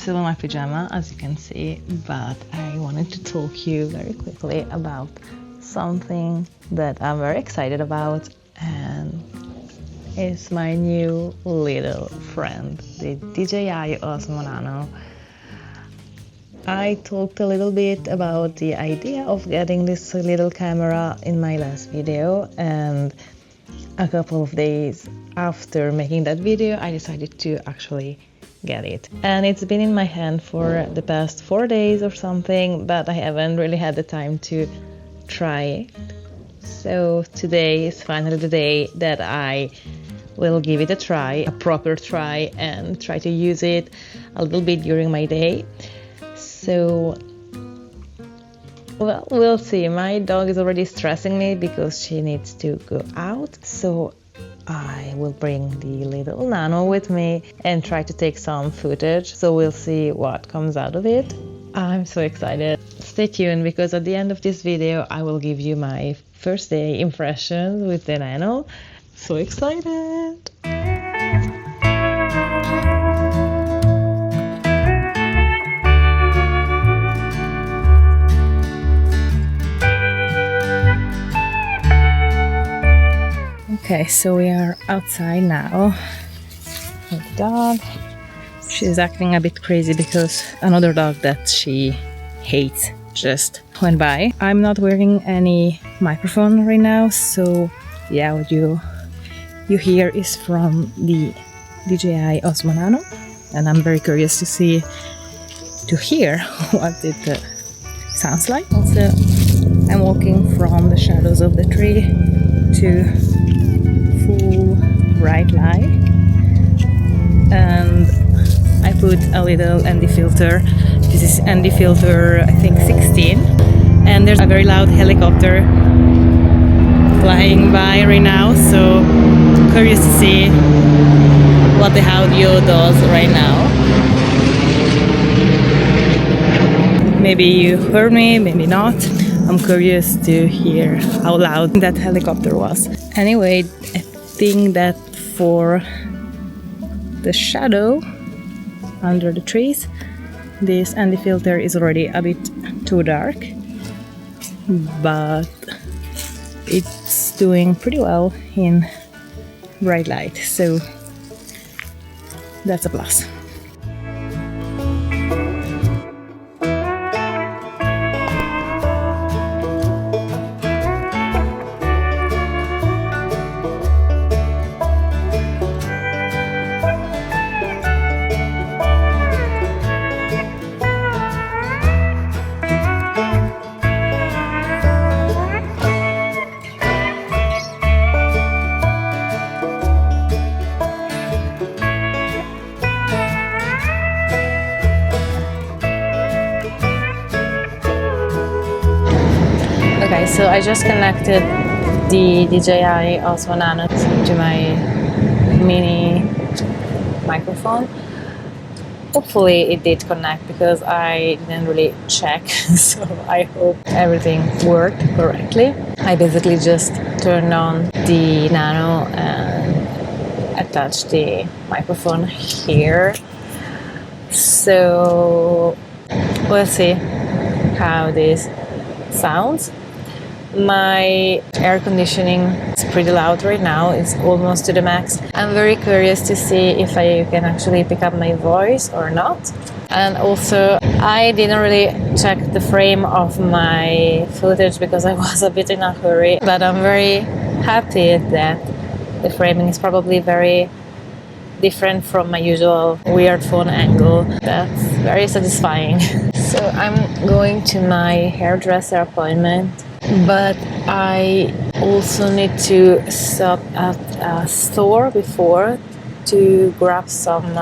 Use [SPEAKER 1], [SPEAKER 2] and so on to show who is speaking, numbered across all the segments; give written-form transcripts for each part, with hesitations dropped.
[SPEAKER 1] still in my pajama, as you can see, but I wanted to talk you very quickly about something that I'm very excited about, and it's my new little friend, the DJI Osmo Nano. I talked a little bit about the idea of getting this little camera in my last video, and a couple of days after making that video I decided to actually get it. And it's been in my hand for the past 4 days or something, but I haven't really had the time to try it. So today is finally the day that I will give it a try, a proper try, and try to use it a little bit during my day. So, well, we'll see. My dog is already stressing me because she needs to go out, so I will bring the little Nano with me and try to take some footage, so we'll see what comes out of it. I'm so excited. Stay tuned, because at the end of this video I will give you my first day impressions with the Nano. So excited! Okay, so we are outside now with the dog. She's acting a bit crazy because another dog that she hates just went by. I'm not wearing any microphone right now, so yeah, what you hear is from the DJI Osmo Nano, and I'm very curious to hear what it sounds like. Also, I'm walking from the shadows of the tree to full bright light, and I put a little ND filter. This is ND filter, I think 16, and there's a very loud helicopter flying by right now, so curious to see what the audio does right now. Maybe you heard me, maybe not. I'm curious to hear how loud that helicopter was. Anyway, I think that for the shadow under the trees, this ND filter is already a bit too dark, but it's doing pretty well in bright light, so that's a plus. Okay, so I just connected the DJI Osmo Nano to my mini microphone. Hopefully it did connect, because I didn't really check, so I hope everything worked correctly. I basically just turned on the Nano and attached the microphone here. So we'll see how this sounds. My air conditioning is pretty loud right now, it's almost to the max. I'm very curious to see if I can actually pick up my voice or not. And also, I didn't really check the frame of my footage because I was a bit in a hurry, but I'm very happy that the framing is probably very different from my usual weird phone angle. That's very satisfying. So I'm going to my hairdresser appointment, but I also need to stop at a store before to grab some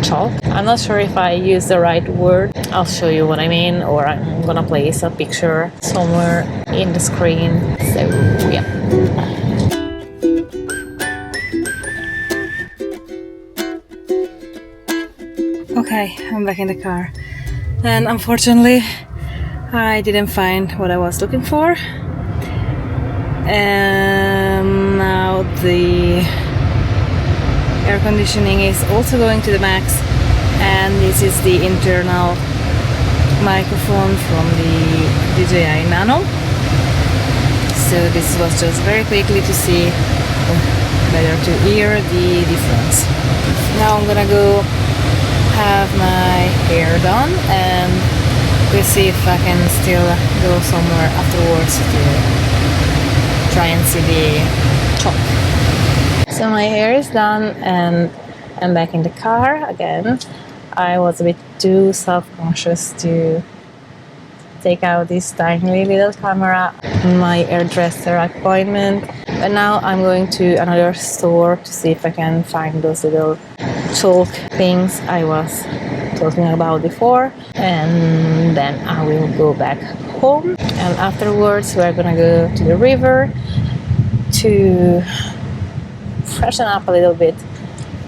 [SPEAKER 1] chalk. I'm not sure if I use the right word. I'll show you what I mean, or I'm gonna place a picture somewhere in the screen. So yeah. Okay, I'm back in the car, and unfortunately I didn't find what I was looking for, and now the air conditioning is also going to the max, and this is the internal microphone from the DJI Nano. So this was just very quickly to see, better to hear the difference. Now I'm gonna go have my hair done and we'll see if I can still go somewhere afterwards to try and see the top. So my hair is done and I'm back in the car again. I was a bit too self-conscious to take out this tiny little camera in my hairdresser appointment. But now I'm going to another store to see if I can find those little chalk things I was talking about before. And then I will go back home. And afterwards we're gonna go to the river to freshen up a little bit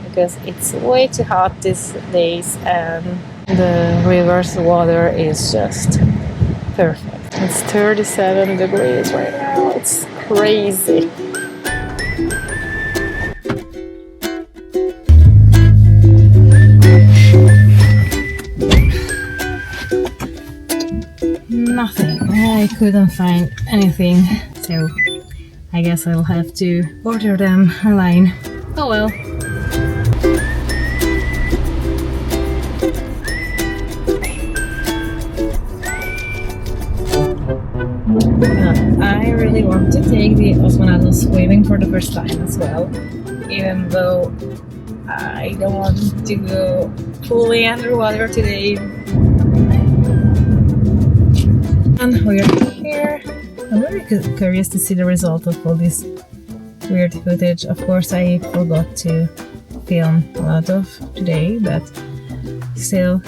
[SPEAKER 1] because it's way too hot these days and the river's water is just perfect. It's 37 degrees right now. It's crazy. Nothing. I couldn't find anything, so I guess I'll have to order them online. Oh well. I really want to take the Osmo Nano swimming for the first time as well, even though I don't want to go fully underwater today. And we're here. I'm very curious to see the result of all this weird footage. Of course, I forgot to film a lot of today, but still,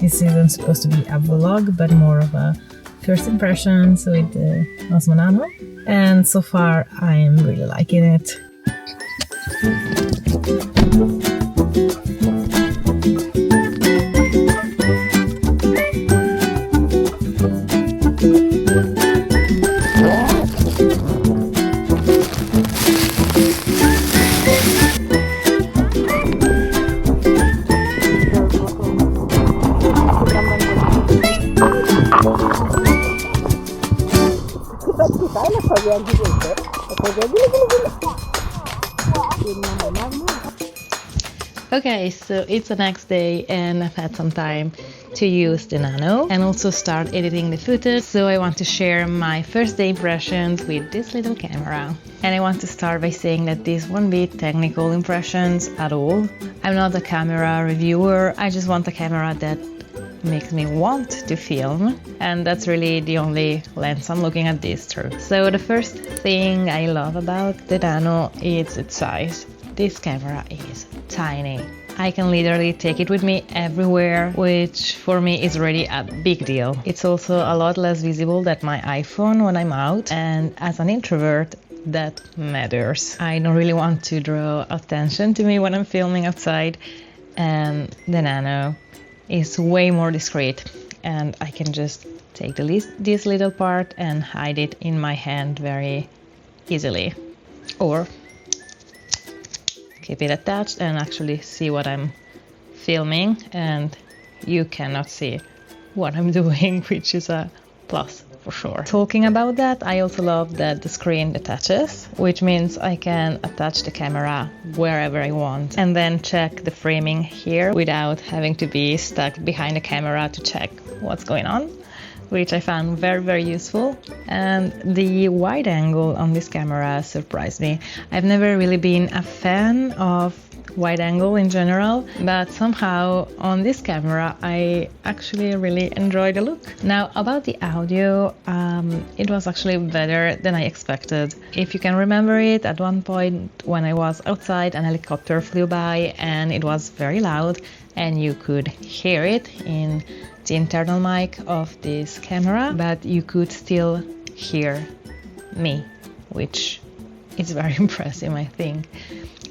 [SPEAKER 1] this isn't supposed to be a vlog, but more of a first impressions with the Osmo Nano, and so far I'm really liking it. Okay, so it's the next day and I've had some time to use the Nano and also start editing the footage, so I want to share my first day impressions with this little camera. And I want to start by saying that these won't be technical impressions at all. I'm not a camera reviewer, I just want a camera that makes me want to film, and that's really the only lens I'm looking at this through. So the first thing I love about the Nano is its size. This camera is tiny. I can literally take it with me everywhere, which for me is really a big deal. It's also a lot less visible than my iPhone when I'm out, and as an introvert, that matters. I don't really want to draw attention to me when I'm filming outside, and the Nano is way more discreet, and I can just take this little part and hide it in my hand very easily, or keep it attached and actually see what I'm filming, and you cannot see what I'm doing, which is a plus for sure. Talking about that, I also love that the screen attaches, which means I can attach the camera wherever I want and then check the framing here without having to be stuck behind the camera to check what's going on, which I found very useful. And the wide angle on this camera surprised me. I've never really been a fan of wide angle in general, but somehow on this camera I actually really enjoy the look. Now about the audio, it was actually better than I expected. If you can remember it, at one point when I was outside, an helicopter flew by and it was very loud, and you could hear it in the internal mic of this camera, but you could still hear me, which is very impressive, I think.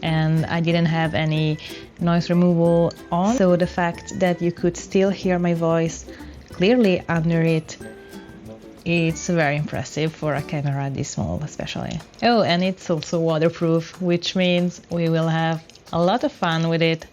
[SPEAKER 1] And I didn't have any noise removal on, so the fact that you could still hear my voice clearly under it, it's very impressive for a camera this small especially. Oh, and it's also waterproof, which means we will have a lot of fun with it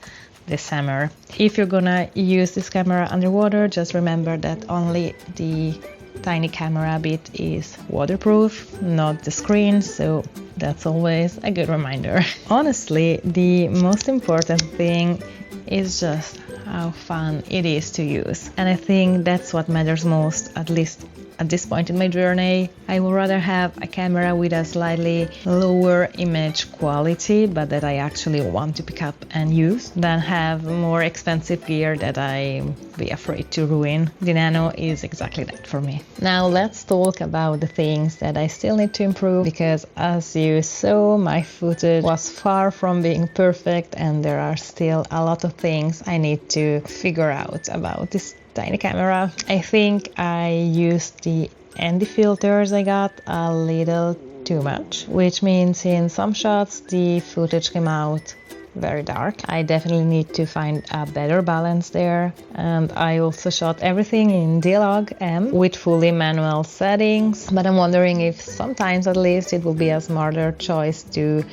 [SPEAKER 1] this summer. If you're gonna use this camera underwater, just remember that only the tiny camera bit is waterproof, not the screen, so that's always a good reminder. Honestly, the most important thing is just how fun it is to use. And I think that's what matters most, at least at this point in my journey. I would rather have a camera with a slightly lower image quality, but that I actually want to pick up and use, than have more expensive gear that I be afraid to ruin. The Nano is exactly that for me. Now let's talk about the things that I still need to improve, because as you saw, my footage was far from being perfect and there are still a lot of things I need to figure out about this tiny camera. I think I used the ND filters I got a little too much, which means in some shots the footage came out very dark. I definitely need to find a better balance there. And I also shot everything in D-Log M with fully manual settings, but I'm wondering if sometimes at least it will be a smarter choice to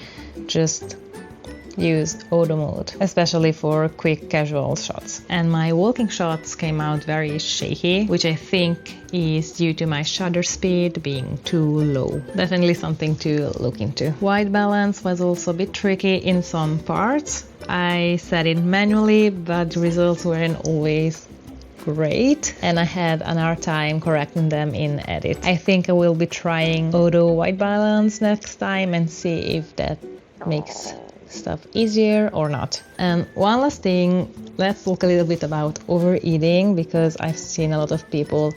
[SPEAKER 1] just use auto mode, especially for quick casual shots. And my walking shots came out very shaky, which I think is due to my shutter speed being too low. Definitely something to look into. White balance was also a bit tricky in some parts. I set it manually, but the results weren't always great, and I had an hard time correcting them in edit. I think I will be trying auto white balance next time and see if that makes stuff easier or not. And one last thing, let's talk a little bit about overeating, because I've seen a lot of people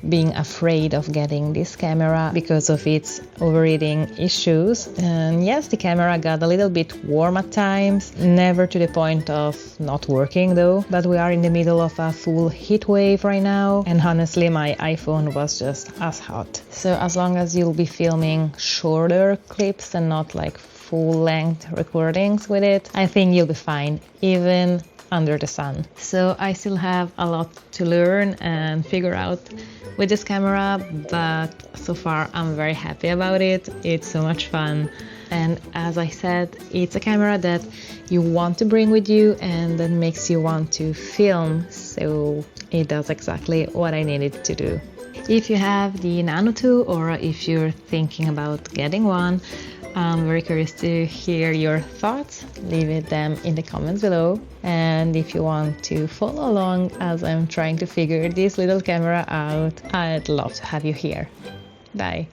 [SPEAKER 1] being afraid of getting this camera because of its overeating issues. And yes, the camera got a little bit warm at times, never to the point of not working though, but we are in the middle of a full heat wave right now, and honestly my iPhone was just as hot. So as long as you'll be filming shorter clips and not like full-length recordings with it, I think you'll be fine, even under the sun. So I still have a lot to learn and figure out with this camera, but so far I'm very happy about it. It's so much fun, and as I said, it's a camera that you want to bring with you and that makes you want to film, so it does exactly what I needed to do. If you have the Nano 2, or if you're thinking about getting one, I'm very curious to hear your thoughts. Leave them in the comments below. And if you want to follow along as I'm trying to figure this little camera out, I'd love to have you here. Bye.